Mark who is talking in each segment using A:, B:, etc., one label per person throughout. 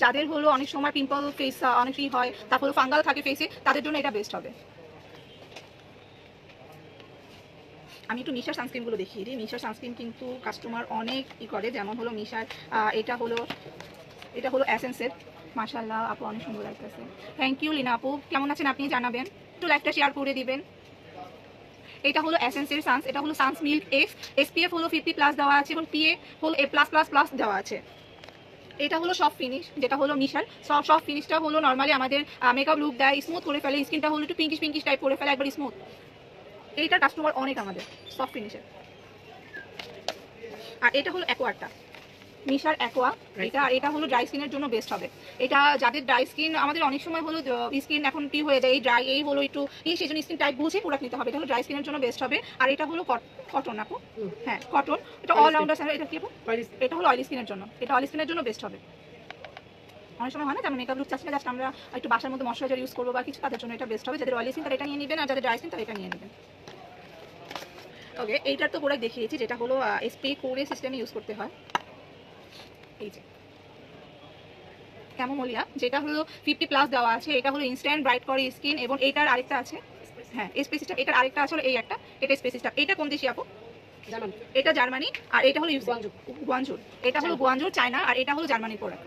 A: যাদের হলো অনেক সময় পিম্পল ফেস অনেকই হয়, তারপর ফাঙ্গাল থাকে ফেসে, তাদের জন্য এটা বেস্ট হবে। আমি একটু মিশার সানস্ক্রিনগুলো দেখিয়ে দিই। মিশার সানস্ক্রিন কিন্তু কাস্টমার অনেক করে, যেমন হলো মিশার এটা হলো এসেন্সের। মাশাআল্লাহ আপু অনেক সুন্দর লাগতেছে। থ্যাংক ইউ লিনা আপু, কেমন আছেন আপনি জানাবেন, একটু লাইভটা শেয়ার করে দিবেন। এটা হলো এসেন্সের সানস, এটা হলো সানস মিল্ক এক্স, এসপিএফ হলো 50+ দেওয়া আছে এবং পিএ হলো A+++ দেওয়া আছে। এটা হলো সফট ফিনিশ, যেটা হলো মিশার সফট ফিনিশটা হলো নর্মালি আমাদের মেকআপ লুক দেয়, স্মুথ করে ফেলে, স্কিনটা হলো একটু পিঙ্কিশ টাইপ করে ফেলে, একবার স্মুথ। এইটা কাস্টমার অনেক আমাদের সফট ফিনিশের। আর এটা হলো অ্যাকোয়ারটা, মিশার অ্যাকোয়া, এটা হলো ড্রাই স্কিনের জন্য বেস্ট হবে। এটা যাদের ড্রাই স্কিন, আমাদের অনেক সময় হলো স্কিন এখন কি হয়ে যায়, এই ড্রাই এই হলো একটু সেই জন্য স্কিন টাইপ বুঝে প্রোডাক্ট নিতে হবে। এটা হলো ড্রাই স্কিনের জন্য বেস্ট হবে। আর এটা হলো কটন আপু, হ্যাঁ কটন, এটা অল রাউন্ডার। এটা কি আপু? এটা হলো অয়েলি স্কিনের জন্য, এটা অয়েলি স্কিনের জন্য বেস্ট হবে। অনেক সময় হয় না যে আমরা মেকআপ লুক চাচ্ছি না, জাস্ট আমরা একটু বাসার মধ্যে ময়শ্চারাইজার ইউজ করবো বা কিছু, তাদের জন্য এটা বেস্ট হবে। যাদের অয়েলি স্কিন তারা এটা নিয়ে নেবেন, আর যাদের ড্রাই স্কিন তারা এটা নিয়ে নেবেন। ওকে, এইটার তো প্রোডাক্ট দেখিয়েছি, যেটা হলো স্প্রে করে সিস্টেমে ইউজ করতে হয়। এই যে ক্যামোমোলিয়া, যেটা হলো 50+ দেওয়া আছে, এটা হলো ইনস্ট্যান্ট ব্রাইট করে স্কিন। এবং এইটার আরেকটা আছে, হ্যাঁ স্পেসিস্টা, এটার আরেকটা আছে এই একটা, এটা স্পেসিস্টা। এটা কোন দেশি আপু? এটা জার্মানি। আর এটা হলো গুয়াঞ্জুর, এটা হলো গুয়াঞ্জুর চায়না, আর এটা হলো জার্মানির প্রোডাক্ট।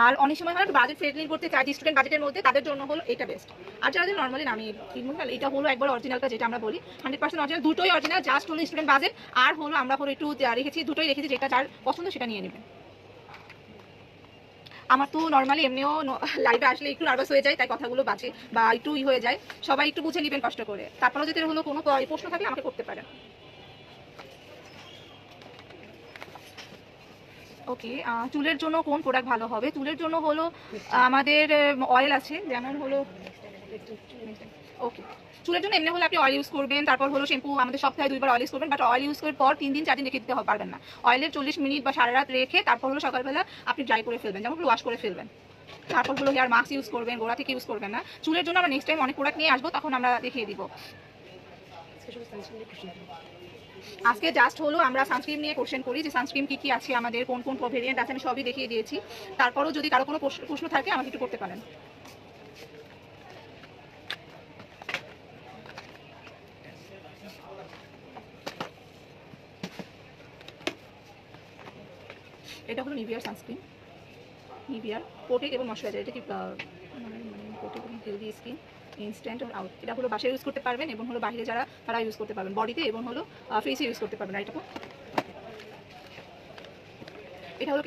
A: আর অনেক সময় হয় বাজেট ফ্রেন্ডলি করতে চাই, স্টুডেন্ট বাজেটের মধ্যে, তাদের জন্য হলো এটা বেস্ট। আর যাদের নর্মালি নামি এটা হলো একবার অরিজিনালটা, যেটা আমরা বলি 100% অরিজিনাল, দুটোই অরিজিনাল, জাস্ট হলো স্টুডেন্ট বাজেট। আর হলো আমরা হলো একটু রেখেছি, দুটোই রেখেছি, যেটা যার পছন্দ সেটা নিয়ে নেবেন। আমার তো নর্মালি এমনিও লাইভে আসলে একটু নার্ভাস হয়ে যায়, তাই কথাগুলো বাজে বা একটু হয়ে যায়, সবাই একটু বুঝে নেবেন কষ্ট করে। তারপরেও যদি হলো কোনো প্রশ্ন থাকলে আমাকে করতে পারেন। ওকে, চুলের জন্য কোন প্রোডাক্ট ভালো হবে? চুলের জন্য হলো আমাদের অয়েল আছে, যেমন হলো ওকে, চুলের জন্য এমনি হলে আপনি অয়েল ইউজ করবেন, তারপর হলো শ্যাম্পু আমাদের সপ্তাহে 2বার অয়েল ইউজ করবেন। বাট অয়েল ইউজ করার পর 3 দিন 4 দিন রেখে দিতে পারবেন না। অয়েলের 40 মিনিট বা সারা রাত রেখে তারপর হলো সকালবেলা আপনি ড্রাই করে ফেলবেন, যেমন ওয়াশ করে ফেলবেন। তারপর হলো হেয়ার মাস্ক ইউজ করবেন, গোড়া থেকে ইউজ করবেন না। চুলের জন্য আমরা নেক্সট টাইম অনেক প্রোডাক্ট নিয়ে আসবো, তখন আমরা দেখিয়ে দিব। আজকে জাস্ট হলো আমরা সানস্ক্রিন নিয়ে কোশ্চেন করি, যে সানস্ক্রিন কি আছে আমাদের, কোন কোন ভেরিয়েন্ট আছে, আমি সবই দেখিয়ে দিয়েছি। তারপরও যদি কারো কোনো প্রশ্ন থাকে আমাকে একটু করতে পারেন। এটা হলো নিভিয়ার সানস্ক্রিন, নিভিয়ার প্রোটেক্ট এবং ময়শ্চারাইজার। এটা কি প্রোটেক্ট এবং হেলদি স্কিন, ইনস্ট্যান্ট আর আউট। এটা হলো বাসায় ইউজ করতে পারবেন এবং হলো বাইরে যারা তারা ইউজ করতে পারবেন, বডিতে এবং হলো ফেসে ইউজ করতে পারবেন। আর এটা হলো